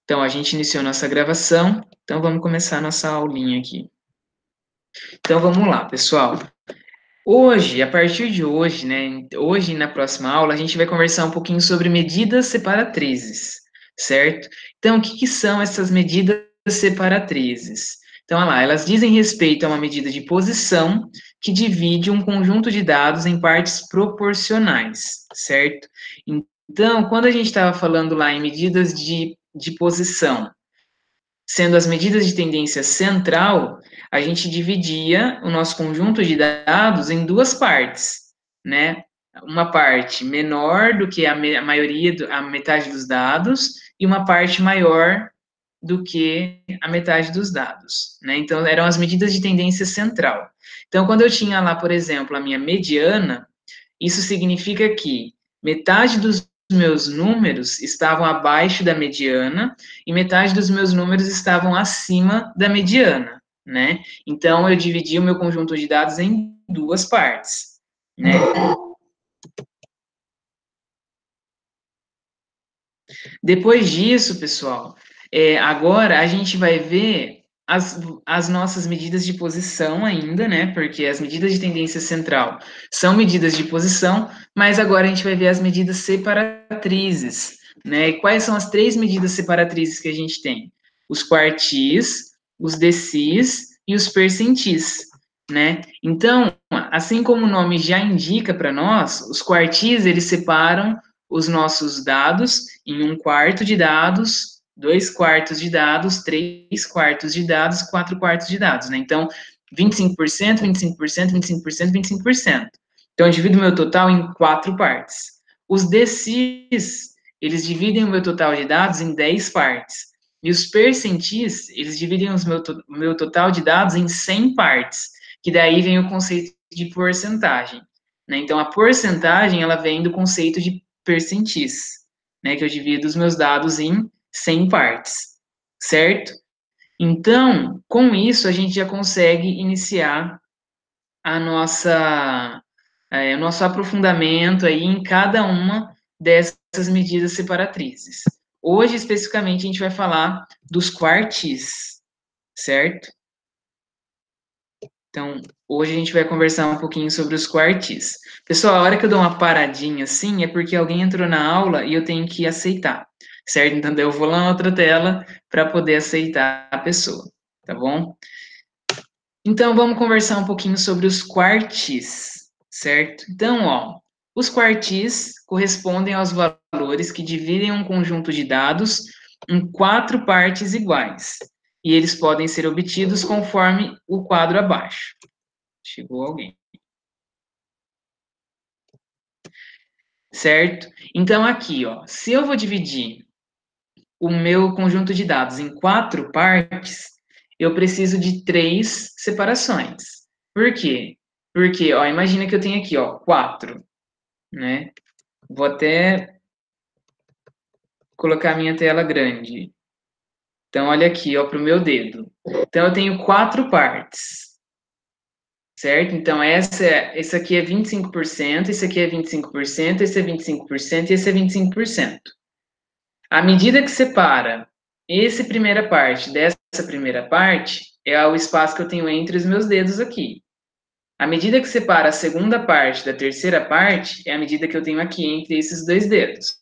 Então, a gente iniciou nossa gravação, então vamos começar nossa aulinha aqui. Então, vamos lá, pessoal. Hoje, a partir de hoje, né, hoje e na próxima aula, a gente vai conversar um pouquinho sobre medidas separatrizes, certo? Então, o que que são essas medidas separatrizes? Então, olha lá, elas dizem respeito a uma medida de posição que divide um conjunto de dados em partes proporcionais, certo? Então, quando a gente estava falando lá em medidas de posição, sendo as medidas de tendência central, a gente dividia o nosso conjunto de dados em duas partes, né? Uma parte menor do que a maioria, a metade dos dados, e uma parte maior do que a metade dos dados, né? Então, eram as medidas de tendência central. Então, quando eu tinha lá, por exemplo, a minha mediana, isso significa que metade dos meus números estavam abaixo da mediana e metade dos meus números estavam acima da mediana, né? Então, eu dividi o meu conjunto de dados em duas partes, né? Depois disso, pessoal, agora a gente vai ver as nossas medidas de posição ainda, né? Porque as medidas de tendência central são medidas de posição, mas agora a gente vai ver as medidas separatrizes, né? E quais são as três medidas separatrizes que a gente tem? Os quartis, os decis e os percentis, né? Então, assim como o nome já indica para nós, os quartis, eles separam os nossos dados em um quarto de dados, 2 quartos de dados, 3 quartos de dados, 4 quartos de dados, né? Então, 25%, 25%, 25%, 25%. Então, eu divido o meu total em 4 partes. Os decis, eles dividem o meu total de dados em 10 partes. E os percentis, eles dividem o meu total de dados em 100 partes, que daí vem o conceito de porcentagem. Né? Então, a porcentagem, ela vem do conceito de percentis, né, que eu divido os meus dados em 100 partes, certo? Então, com isso, a gente já consegue iniciar o nosso aprofundamento aí em cada uma dessas medidas separatrizes. Hoje, especificamente, a gente vai falar dos quartis, certo? Então, hoje a gente vai conversar um pouquinho sobre os quartis. Pessoal, a hora que eu dou uma paradinha assim é porque alguém entrou na aula e eu tenho que aceitar, certo? Então, eu vou lá na outra tela para poder aceitar a pessoa, tá bom? Então, vamos conversar um pouquinho sobre os quartis, certo? Então, ó, os quartis correspondem aos valores que dividem um conjunto de dados em 4 partes iguais, e eles podem ser obtidos conforme o quadro abaixo. Chegou alguém. Certo? Então, aqui, ó, se eu vou dividir o meu conjunto de dados em 4 partes, eu preciso de 3 separações. Por quê? Porque, ó, imagina que eu tenho aqui, ó, 4, né? Vou até colocar a minha tela grande. Então, olha aqui, ó, para o meu dedo. Então, eu tenho 4 partes. Certo? Então, esse aqui é 25%, esse aqui é 25%, esse é 25% e esse é 25%. A medida que separa essa primeira parte dessa primeira parte é o espaço que eu tenho entre os meus dedos aqui. A medida que separa a segunda parte da terceira parte é a medida que eu tenho aqui entre esses dois dedos.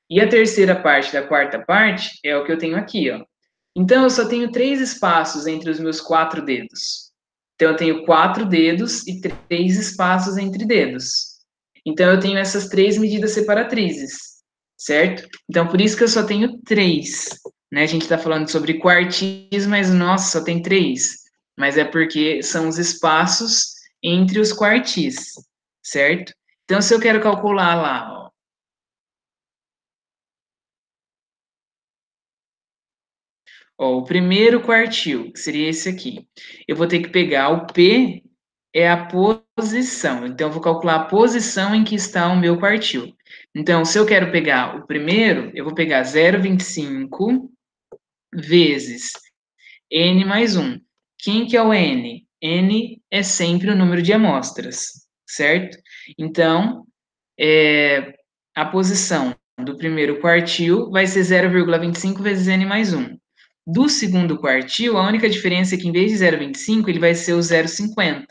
E a terceira parte da quarta parte é o que eu tenho aqui, ó. Então, eu só tenho 3 espaços entre os meus 4 dedos. Então, eu tenho 4 dedos e 3 espaços entre dedos. Então, eu tenho essas 3 medidas separatrizes, certo? Então, por isso que eu só tenho 3. Né? A gente está falando sobre quartis, mas, nossa, só tem 3. Mas é porque são os espaços entre os quartis, certo? Então, se eu quero calcular lá, ó, o primeiro quartil, que seria esse aqui, eu vou ter que pegar o P, é a posição. Então, eu vou calcular a posição em que está o meu quartil. Então, se eu quero pegar o primeiro, eu vou pegar 0,25 vezes n mais 1. Quem que é o n? N é sempre o número de amostras, certo? Então, a posição do primeiro quartil vai ser 0,25 vezes n mais 1. Do segundo quartil, a única diferença é que em vez de 0,25, ele vai ser o 0,50,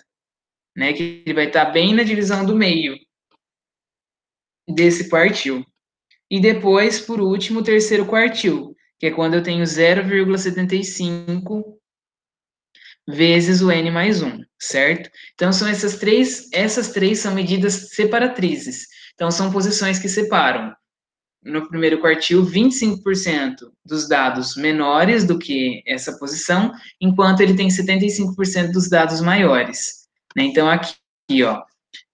né? Que ele vai estar bem na divisão do meio desse quartil. E depois, por último, o terceiro quartil, que é quando eu tenho 0,75 vezes o n mais 1, certo? Então, são essas três são medidas separatrizes. Então, são posições que separam, no primeiro quartil, 25% dos dados menores do que essa posição, enquanto ele tem 75% dos dados maiores, né? Então, aqui, ó, o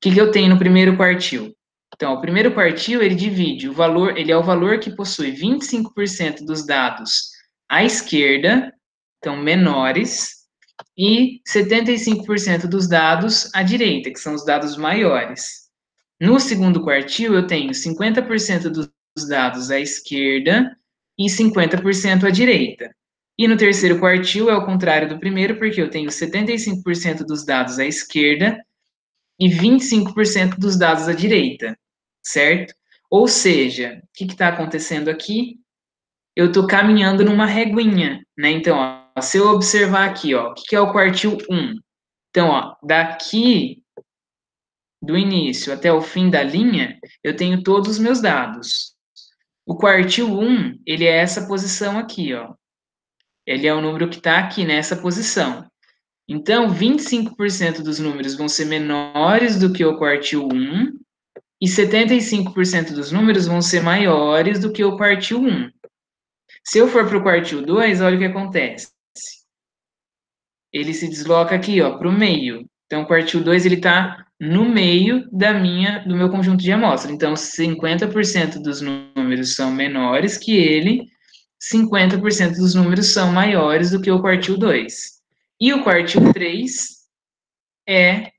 que eu tenho no primeiro quartil? Então, o primeiro quartil, ele divide o valor, ele é o valor que possui 25% dos dados à esquerda, então menores, e 75% dos dados à direita, que são os dados maiores. No segundo quartil, eu tenho 50% dos dados à esquerda e 50% à direita. E no terceiro quartil é o contrário do primeiro, porque eu tenho 75% dos dados à esquerda e 25% dos dados à direita, certo? Ou seja, o que está acontecendo aqui? Eu estou caminhando numa reguinha, né? Então, ó, se eu observar aqui, ó, o que é o quartil 1? Então, ó, daqui do início até o fim da linha, eu tenho todos os meus dados. O quartil 1, ele é essa posição aqui, ó. Ele é o número que está aqui nessa posição. Então, 25% dos números vão ser menores do que o quartil 1 e 75% dos números vão ser maiores do que o quartil 1. Se eu for para o quartil 2, olha o que acontece. Ele se desloca aqui, ó, para o meio. Então, o quartil 2 ele está no meio do meu conjunto de amostra. Então, 50% dos números são menores que ele, 50% dos números são maiores do que o quartil 2. E o quartil 3 é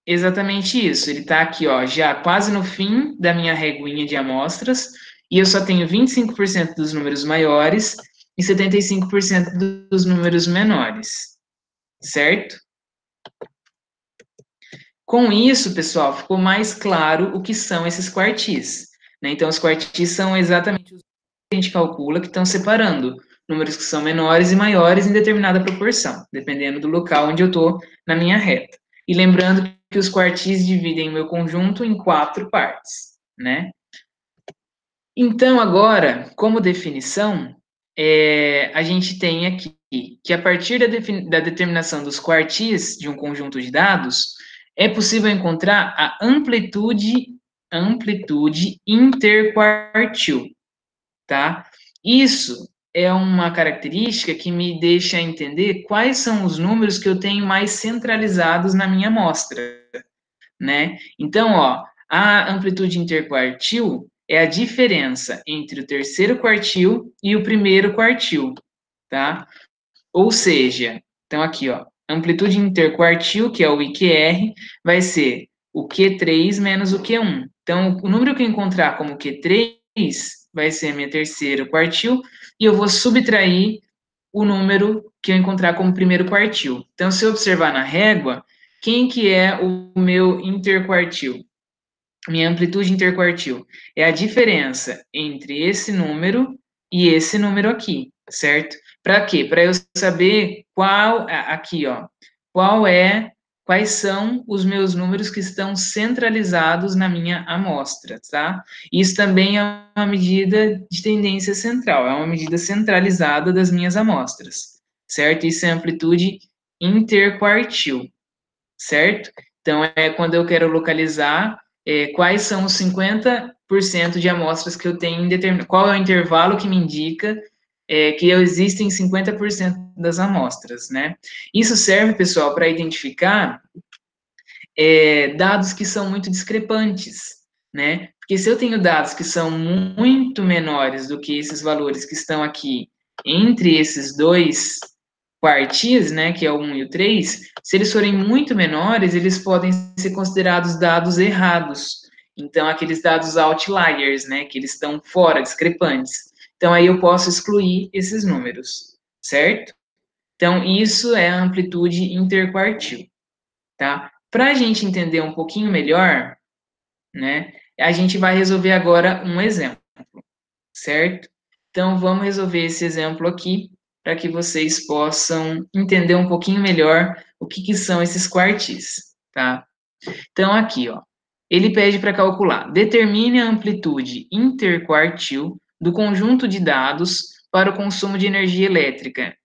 exatamente isso. Ele está aqui, ó, já quase no fim da minha reguinha de amostras, e eu só tenho 25% dos números maiores e 75% dos números menores, certo? Com isso, pessoal, ficou mais claro o que são esses quartis, né? Então, os quartis são exatamente os que a gente calcula que estão separando números que são menores e maiores em determinada proporção, dependendo do local onde eu estou na minha reta. E lembrando que os quartis dividem o meu conjunto em 4 partes, né? Então, agora, como definição, a gente tem aqui que a partir da determinação dos quartis de um conjunto de dados, é possível encontrar a amplitude interquartil, tá? Isso é uma característica que me deixa entender quais são os números que eu tenho mais centralizados na minha amostra, né? Então, ó, a amplitude interquartil é a diferença entre o terceiro quartil e o primeiro quartil, tá? Ou seja, então aqui, ó, amplitude interquartil, que é o IQR, vai ser o Q3 menos o Q1. Então, o número que eu encontrar como Q3 vai ser minha terceiro quartil, e eu vou subtrair o número que eu encontrar como primeiro quartil. Então, se eu observar na régua, quem que é o meu interquartil? Minha amplitude interquartil é a diferença entre esse número e esse número aqui, certo? Para quê? Para eu saber aqui, ó, quais são os meus números que estão centralizados na minha amostra, tá? Isso também é uma medida de tendência central, é uma medida centralizada das minhas amostras, certo? Isso é amplitude interquartil, certo? Então, é quando eu quero localizar quais são os 50% de amostras que eu tenho em determinado. Qual é o intervalo que me indica que existem 50% das amostras, né? Isso serve, pessoal, para identificar dados que são muito discrepantes, né? Porque se eu tenho dados que são muito menores do que esses valores que estão aqui entre esses dois quartis, né, que é o 1 e o 3, se eles forem muito menores, eles podem ser considerados dados errados. Então, aqueles dados outliers, né, que eles estão fora, discrepantes. Então, aí eu posso excluir esses números, certo? Então, isso é a amplitude interquartil, tá? Para a gente entender um pouquinho melhor, né, A gente vai resolver agora um exemplo, certo? Então, vamos resolver esse exemplo aqui para que vocês possam entender um pouquinho melhor o que são esses quartis, tá? Então, aqui, ó, ele pede para calcular. Determine a amplitude interquartil do conjunto de dados para o consumo de energia elétrica,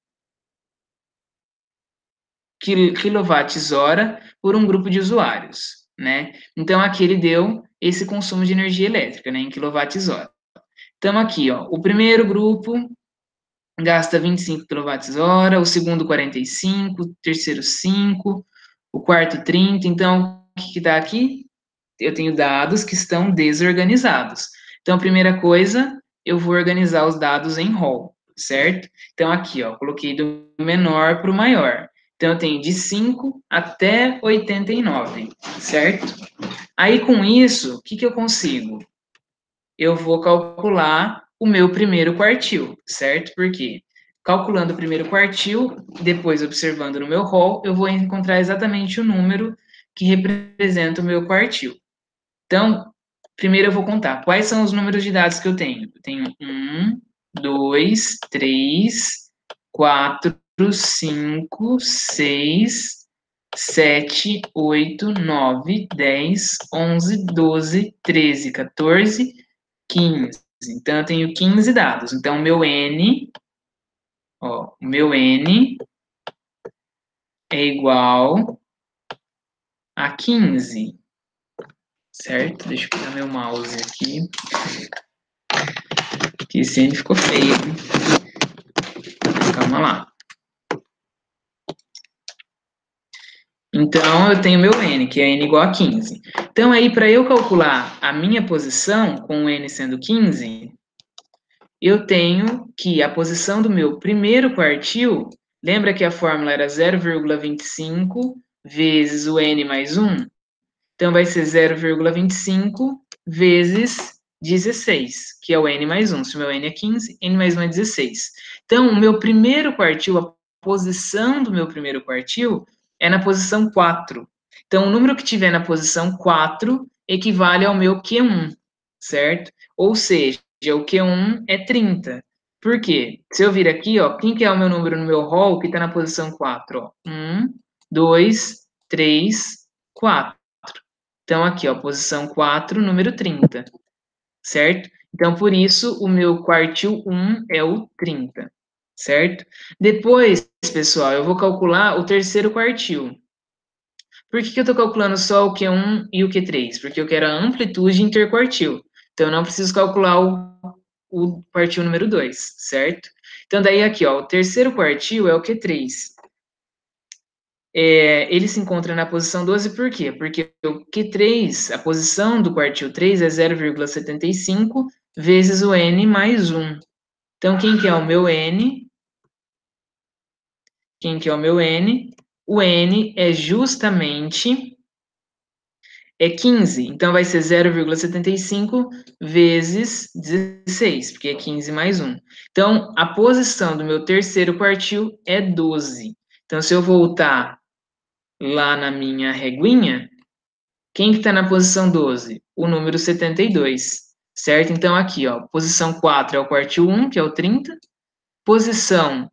quilowatts-hora, por um grupo de usuários, né? Então, aqui ele deu esse consumo de energia elétrica, né, em quilowatts-hora. Então, aqui, ó, o primeiro grupo gasta 25 kWh, o segundo 45, o terceiro 5, o quarto 30. Então, o que dá aqui? Eu tenho dados que estão desorganizados. Então, a primeira coisa, eu vou organizar os dados em rol, certo? Então, aqui, ó, coloquei do menor para o maior. Então, eu tenho de 5 até 89, certo? Aí, com isso, o que eu consigo? Eu vou calcular o meu primeiro quartil, certo? Porque calculando o primeiro quartil, depois observando no meu rol, eu vou encontrar exatamente o número que representa o meu quartil. Então, primeiro eu vou contar quais são os números de dados que eu tenho. Eu tenho 1, 2, 3, 4, 5, 6, 7, 8, 9, 10, 11, 12, 13, 14, 15. Então, eu tenho 15 dados. Então, o meu N, ó, o meu N é igual a 15, certo? Deixa eu pegar meu mouse aqui, que esse N ficou feio. Calma lá. Então, eu tenho meu N, que é N igual a 15. Então, aí, para eu calcular a minha posição, com o N sendo 15, eu tenho que a posição do meu primeiro quartil, lembra que a fórmula era 0,25 vezes o N mais 1? Então, vai ser 0,25 vezes 16, que é o N mais 1. Se o meu N é 15, N mais 1 é 16. Então, o meu primeiro quartil, a posição do meu primeiro quartil é na posição 4. Então, o número que tiver na posição 4 equivale ao meu Q1, certo? Ou seja, o Q1 é 30. Por quê? Se eu vir aqui, ó, quem que é o meu número no meu rol que está na posição 4? Ó? 1, 2, 3, 4. Então, aqui, ó, posição 4, número 30, certo? Então, por isso, o meu quartil 1 é o 30, certo? Depois, pessoal, eu vou calcular o terceiro quartil. Por que eu estou calculando só o Q1 e o Q3? Porque eu quero a amplitude interquartil. Então, eu não preciso calcular o quartil número 2, certo? Então, daí aqui, ó, o terceiro quartil é o Q3. Ele se encontra na posição 12 por quê? Porque o Q3, a posição do quartil 3 é 0,75 vezes o N mais 1. Então, quem que é o meu N? Quem que é o meu N? O N é justamente 15. Então, vai ser 0,75 vezes 16, porque é 15 mais 1. Então, a posição do meu terceiro quartil é 12. Então, se eu voltar lá na minha reguinha, quem que está na posição 12? O número 72, certo? Então, aqui, ó, posição 4 é o quartil 1, que é o 30. Posição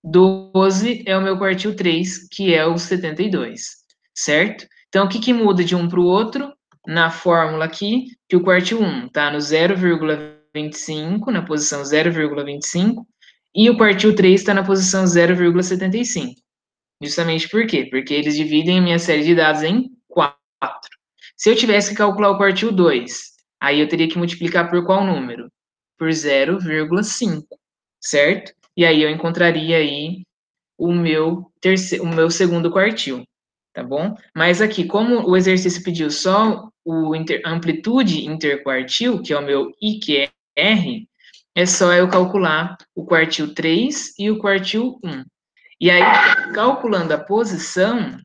12 é o meu quartil 3, que é o 72, certo? Então, o que muda de um para o outro? Na fórmula aqui, que o quartil 1 está no 0,25, na posição 0,25, e o quartil 3 está na posição 0,75. Justamente por quê? Porque eles dividem a minha série de dados em 4. Se eu tivesse que calcular o quartil 2, aí eu teria que multiplicar por qual número? Por 0,5, certo? E aí eu encontraria aí o meu segundo quartil, tá bom? Mas aqui, como o exercício pediu só a amplitude interquartil, que é o meu IQR, é só eu calcular o quartil 3 e o quartil 1. E aí, calculando a posição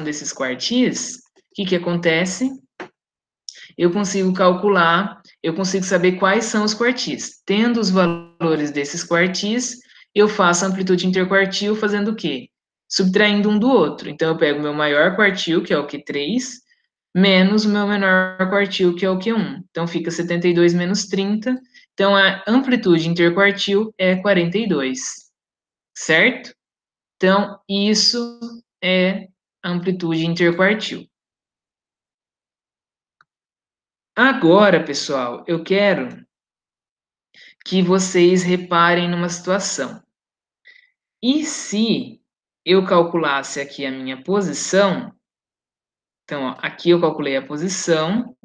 desses quartis, o que acontece? Eu consigo saber quais são os quartis. Tendo os valores desses quartis, eu faço a amplitude interquartil fazendo o quê? subtraindo um do outro. Então, eu pego o meu maior quartil, que é o Q3, menos o meu menor quartil, que é o Q1. Então, fica 72 menos 30. Então, a amplitude interquartil é 42, certo? Então, isso é amplitude interquartil. Agora, pessoal, eu quero que vocês reparem numa situação. E se eu calculasse aqui a minha posição, então, ó, aqui eu calculei a posição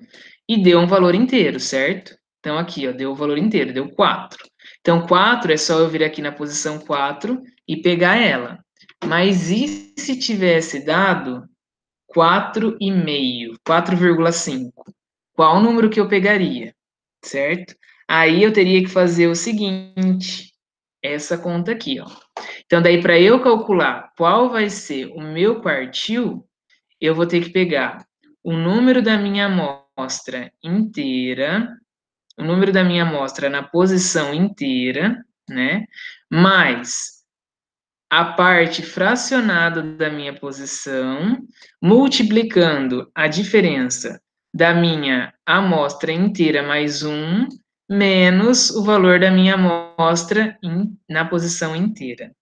e deu um valor inteiro, certo? Então, aqui, ó, deu o valor inteiro, deu 4. Então, 4 é só eu vir aqui na posição 4 e pegar ela. Mas e se tivesse dado 4,5, 4,5? Qual o número que eu pegaria, certo? Aí eu teria que fazer o seguinte, essa conta aqui, ó. Então, daí, para eu calcular qual vai ser o meu quartil, eu vou ter que pegar o número da minha amostra inteira, o número da minha amostra na posição inteira, né? Mais a parte fracionada da minha posição, multiplicando a diferença da minha amostra inteira mais 1, menos o valor da minha amostra na posição inteira,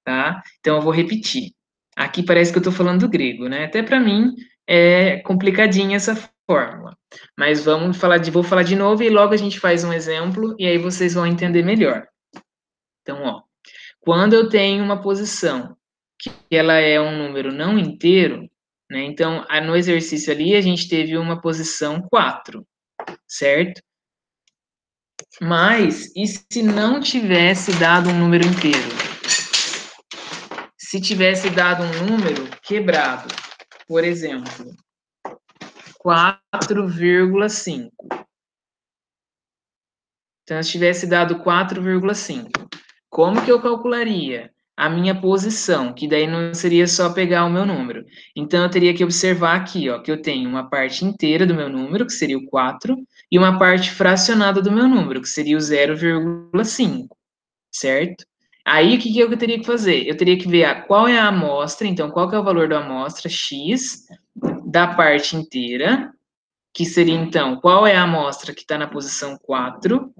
tá? Então, eu vou repetir. Aqui parece que eu estou falando grego, né? Até para mim é complicadinha essa fórmula. Mas vou falar de novo e logo a gente faz um exemplo e aí vocês vão entender melhor. Então, ó, quando eu tenho uma posição que ela é um número não inteiro, né? Então, no exercício ali a gente teve uma posição 4, certo? Mas e se não tivesse dado um número inteiro? Se tivesse dado um número quebrado, por exemplo, 4,5. Então, se tivesse dado 4,5, como que eu calcularia a minha posição? Que daí não seria só pegar o meu número. Então, eu teria que observar aqui, ó, que eu tenho uma parte inteira do meu número, que seria o 4, e uma parte fracionada do meu número, que seria o 0,5, certo? Aí, o que que eu teria que fazer? Eu teria que ver qual é a amostra, então, qual que é o valor da amostra x da parte inteira, que seria, então, qual é a amostra que está na posição 4.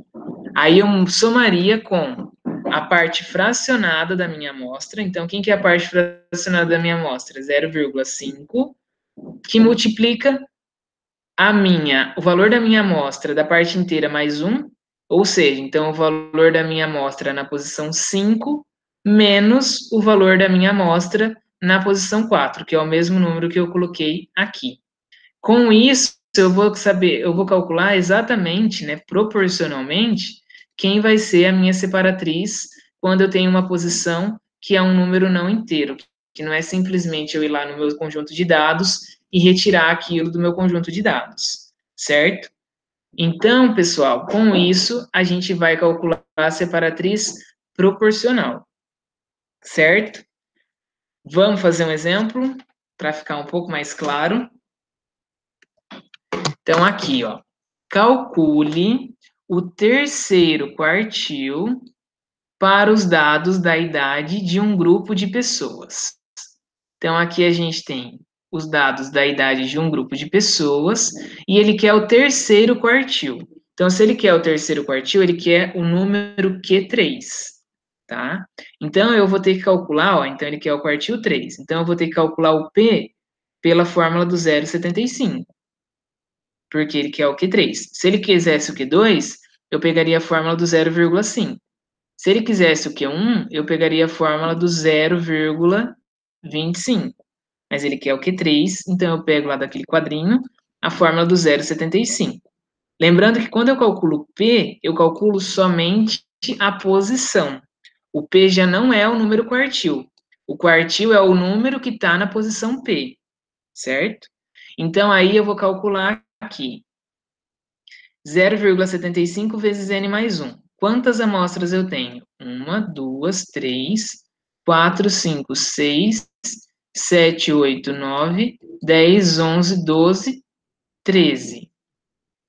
Aí eu somaria com a parte fracionada da minha amostra. Então, quem que é a parte fracionada da minha amostra? 0,5, que multiplica o valor da minha amostra da parte inteira mais 1, ou seja, então o valor da minha amostra na posição 5 menos o valor da minha amostra na posição 4, que é o mesmo número que eu coloquei aqui. Com isso, eu vou calcular exatamente, né, proporcionalmente, quem vai ser a minha separatriz quando eu tenho uma posição que é um número não inteiro, que não é simplesmente eu ir lá no meu conjunto de dados e retirar aquilo do meu conjunto de dados, certo? Então, pessoal, com isso, a gente vai calcular a separatriz proporcional, certo? Vamos fazer um exemplo para ficar um pouco mais claro. Então, aqui, ó, calcule o terceiro quartil para os dados da idade de um grupo de pessoas. Então, aqui a gente tem os dados da idade de um grupo de pessoas e ele quer o terceiro quartil. Então, se ele quer o terceiro quartil, ele quer o número Q3, tá? Então, eu vou ter que calcular, ó, então ele quer o quartil 3. Então, eu vou ter que calcular o P pela fórmula do 0,75. Porque ele quer o Q3. Se ele quisesse o Q2, eu pegaria a fórmula do 0,5. Se ele quisesse o Q1, eu pegaria a fórmula do 0,25. Mas ele quer o Q3, então eu pego lá daquele quadrinho a fórmula do 0,75. Lembrando que quando eu calculo P, eu calculo somente a posição. O P já não é o número quartil. O quartil é o número que está na posição P, certo? Então, aí eu vou calcular aqui. 0,75 vezes n mais 1. Quantas amostras eu tenho? 1, 2, 3, 4, 5, 6, 7, 8, 9, 10, 11, 12, 13.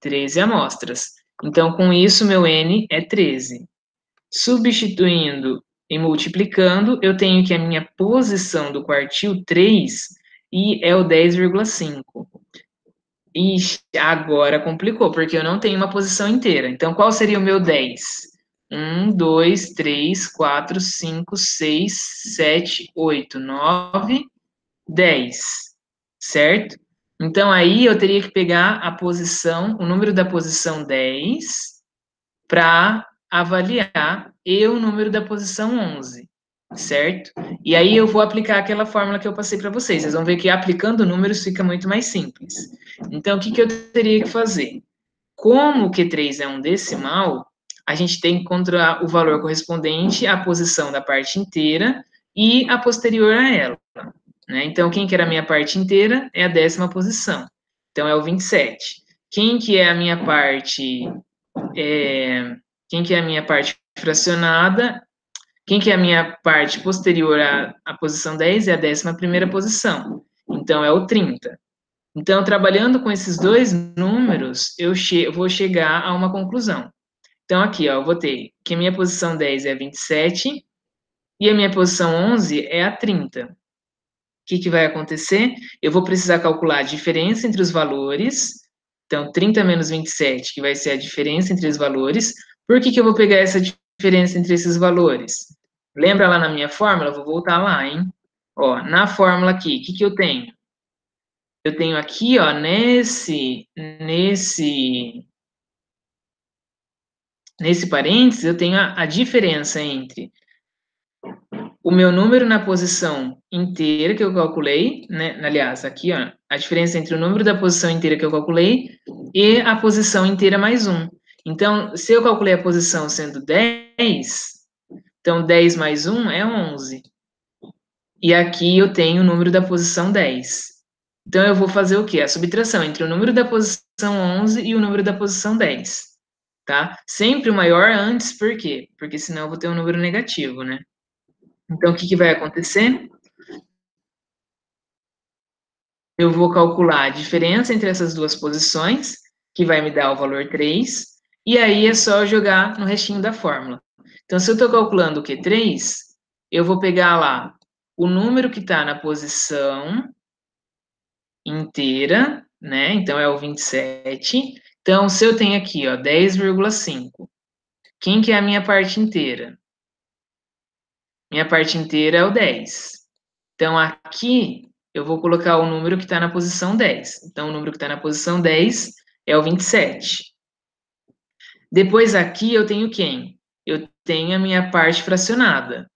13 amostras. Então, com isso, meu n é 13. Substituindo e multiplicando, eu tenho que a minha posição do quartil 3 e é o 10,5. Ixi, agora complicou, porque eu não tenho uma posição inteira. Então, qual seria o meu 10? 1, 2, 3, 4, 5, 6, 7, 8, 9, 10. Certo? Então, aí eu teria que pegar a posição, o número da posição 10 para avaliar e o número da posição 11, certo? E aí eu vou aplicar aquela fórmula que eu passei para vocês. Vocês vão ver que aplicando números fica muito mais simples. Então, o que, que eu teria que fazer? Como o Q3 é um decimal, a gente tem que encontrar o valor correspondente à posição da parte inteira e a posterior a ela. Né? Então, quem que era a minha parte inteira é a 10ª posição. Então, é o 27. Quem que é a minha parte quem que é a minha parte fracionada, quem que é a minha parte posterior à posição 10 é a 11ª posição. Então, é o 30. Então, trabalhando com esses dois números, eu vou chegar a uma conclusão. Então, aqui, ó, eu vou ter que a minha posição 10 é a 27 e a minha posição 11 é a 30. O que, que vai acontecer? Eu vou precisar calcular a diferença entre os valores. Então, 30 menos 27, que vai ser a diferença entre os valores. Por que, que eu vou pegar essa diferença entre esses valores? Lembra lá na minha fórmula? Vou voltar lá, hein? Ó, na fórmula aqui, o que, que eu tenho? Eu tenho aqui, ó, nesse parênteses, eu tenho a diferença entre o meu número na posição inteira que eu calculei, né? Aliás, aqui, ó, a diferença entre o número da posição inteira que eu calculei e a posição inteira mais 1. Então, se eu calculei a posição sendo 10, então 10 mais 1 é 11. E aqui eu tenho o número da posição 10. Então, eu vou fazer o quê? A subtração entre o número da posição 11 e o número da posição 10. Tá? Sempre o maior antes, por quê? Porque senão eu vou ter um número negativo, né? Então, o que, que vai acontecer? Eu vou calcular a diferença entre essas duas posições, que vai me dar o valor 3, e aí é só jogar no restinho da fórmula. Então, se eu estou calculando o Q3, eu vou pegar lá o número que está na posição inteira, né? Então, é o 27. Então, se eu tenho aqui, ó, 10,5, quem que é a minha parte inteira? Minha parte inteira é o 10. Então, aqui eu vou colocar o número que está na posição 10. Então, o número que está na posição 10 é o 27. Depois, aqui eu tenho quem? Eu tenho a minha parte fracionada.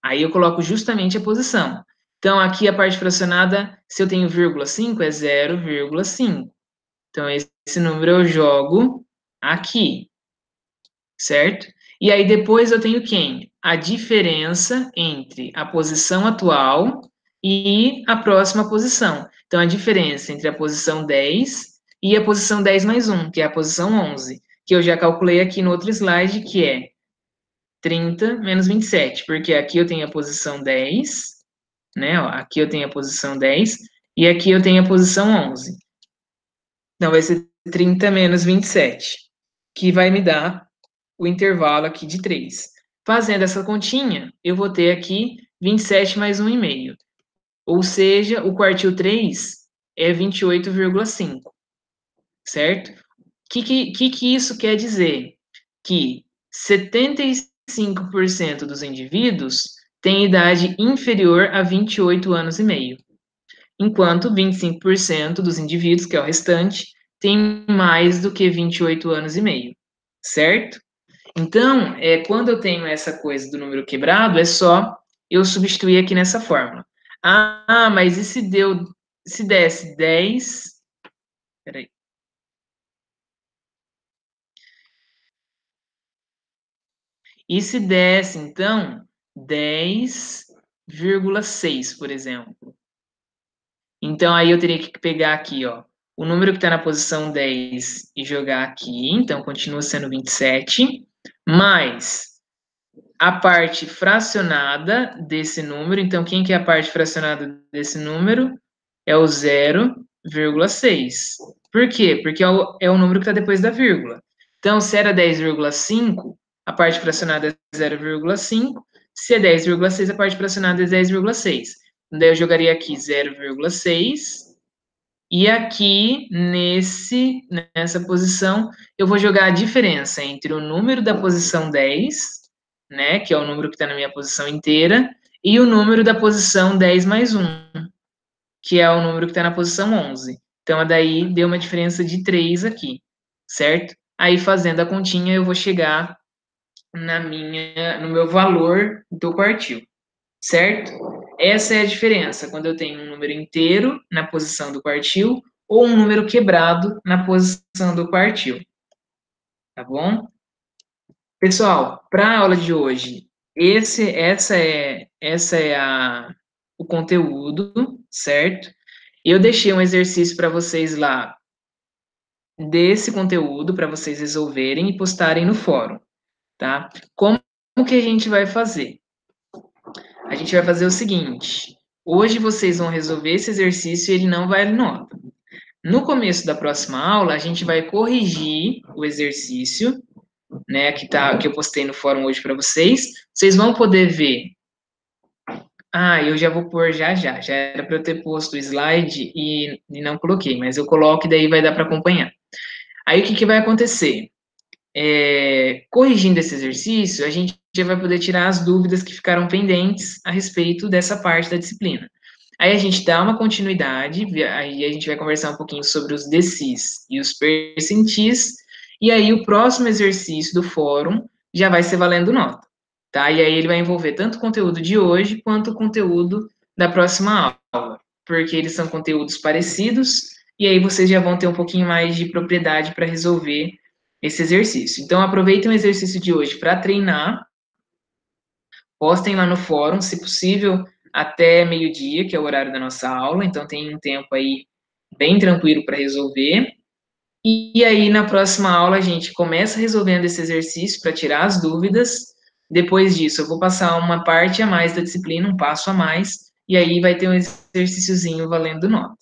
Aí eu coloco justamente a posição. Então, aqui a parte fracionada, se eu tenho vírgula 5, é 0,5. Então, esse número eu jogo aqui, certo? E aí depois eu tenho quem? A diferença entre a posição atual e a próxima posição. Então, a diferença entre a posição 10 e a posição 10 mais 1, que é a posição 11, que eu já calculei aqui no outro slide, que é 30 menos 27, porque aqui eu tenho a posição 10, né? Ó, aqui eu tenho a posição 10 e aqui eu tenho a posição 11. Então, vai ser 30 menos 27, que vai me dar o intervalo aqui de 3. Fazendo essa continha, eu vou ter aqui 27 mais 1,5. Ou seja, o quartil 3 é 28,5, certo? O que isso quer dizer? Que 75% dos indivíduos têm idade inferior a 28 anos e meio, enquanto 25% dos indivíduos, que é o restante, têm mais do que 28 anos e meio, certo? Então, quando eu tenho essa coisa do número quebrado, é só eu substituir aqui nessa fórmula. Mas e se desse 10, peraí. E se desse, então, 10,6, por exemplo. Então, aí eu teria que pegar aqui, ó, o número que está na posição 10 e jogar aqui. Então, continua sendo 27, mais a parte fracionada desse número. Então, quem que é a parte fracionada desse número? É o 0,6. Por quê? Porque é o número que está depois da vírgula. Então, se era 10,5, a parte fracionada é 0,5. Se é 10,6, a parte fracionada é 10,6. Daí eu jogaria aqui 0,6. E aqui, nessa posição, eu vou jogar a diferença entre o número da posição 10, né, que é o número que está na minha posição inteira, e o número da posição 10 mais 1, que é o número que está na posição 11. Então, daí deu uma diferença de 3 aqui, certo? Aí, fazendo a continha, eu vou chegar no meu valor do quartil, certo? Essa é a diferença quando eu tenho um número inteiro na posição do quartil ou um número quebrado na posição do quartil, tá bom? Pessoal, para a aula de hoje, essa é o conteúdo, certo? Eu deixei um exercício para vocês lá desse conteúdo para vocês resolverem e postarem no fórum, tá? Como que a gente vai fazer? A gente vai fazer o seguinte: hoje vocês vão resolver esse exercício e ele não vai nota. No começo da próxima aula, a gente vai corrigir o exercício, né, que eu postei no fórum hoje para vocês. Vocês vão poder ver. Ah, eu já vou pôr já. Já era para eu ter posto o slide e não coloquei, mas eu coloco e daí vai dar para acompanhar. Aí o que vai acontecer? Corrigindo esse exercício, a gente já vai poder tirar as dúvidas que ficaram pendentes a respeito dessa parte da disciplina. Aí a gente dá uma continuidade, aí a gente vai conversar um pouquinho sobre os decis e os percentis, e aí o próximo exercício do fórum já vai ser valendo nota, tá? E aí ele vai envolver tanto o conteúdo de hoje quanto o conteúdo da próxima aula, porque eles são conteúdos parecidos, e aí vocês já vão ter um pouquinho mais de propriedade para resolver esse exercício. Então, aproveitem o exercício de hoje para treinar, postem lá no fórum, se possível, até meio-dia, que é o horário da nossa aula, então tem um tempo aí bem tranquilo para resolver. E aí, na próxima aula, a gente começa resolvendo esse exercício para tirar as dúvidas. Depois disso, eu vou passar uma parte a mais da disciplina, um passo a mais, e aí vai ter um exercíciozinho valendo nota,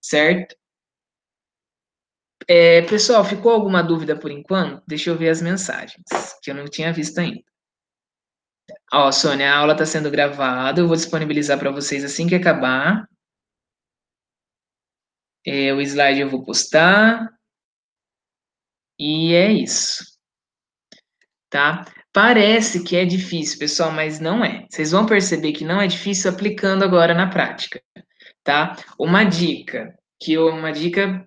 certo? Pessoal, ficou alguma dúvida por enquanto? Deixa eu ver as mensagens, que eu não tinha visto ainda. Ó, Sônia, a aula está sendo gravada, eu vou disponibilizar para vocês assim que acabar. O slide eu vou postar. E é isso, tá? Parece que é difícil, pessoal, mas não é. Vocês vão perceber que não é difícil aplicando agora na prática, tá? Uma dica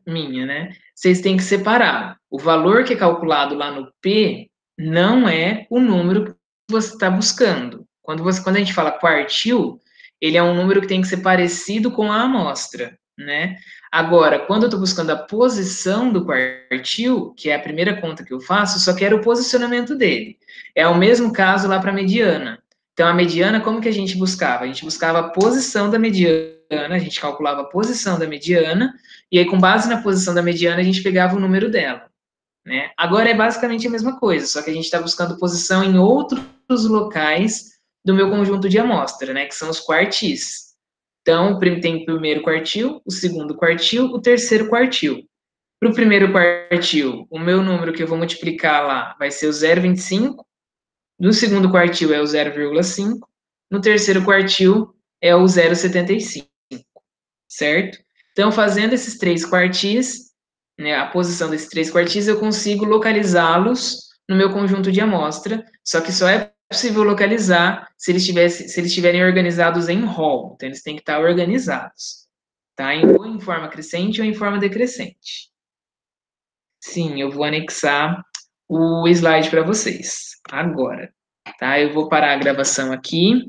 minha, né? Vocês têm que separar. O valor que é calculado lá no P não é o número que você está buscando. Quando a gente fala quartil, ele é um número que tem que ser parecido com a amostra, né? Agora, quando eu estou buscando a posição do quartil, que é a primeira conta que eu faço, eu só quero o posicionamento dele. É o mesmo caso lá para a mediana. Então, a mediana, como que a gente buscava? A gente buscava a posição da mediana, a gente calculava a posição da mediana, e aí, com base na posição da mediana, a gente pegava o número dela, né? Agora é basicamente a mesma coisa, só que a gente está buscando posição em outros locais do meu conjunto de amostra, né? Que são os quartis. Então, tem o primeiro quartil, o segundo quartil, o terceiro quartil. Para o primeiro quartil, o meu número que eu vou multiplicar lá vai ser o 0,25. No segundo quartil é o 0,5. No terceiro quartil é o 0,75, certo? Então, fazendo esses três quartis, né, a posição desses três quartis, eu consigo localizá-los no meu conjunto de amostra, só que só é possível localizar se eles estiverem organizados em rol. Então, eles têm que estar organizados, tá? Ou em forma crescente ou em forma decrescente. Sim, eu vou anexar o slide para vocês agora, tá? Eu vou parar a gravação aqui.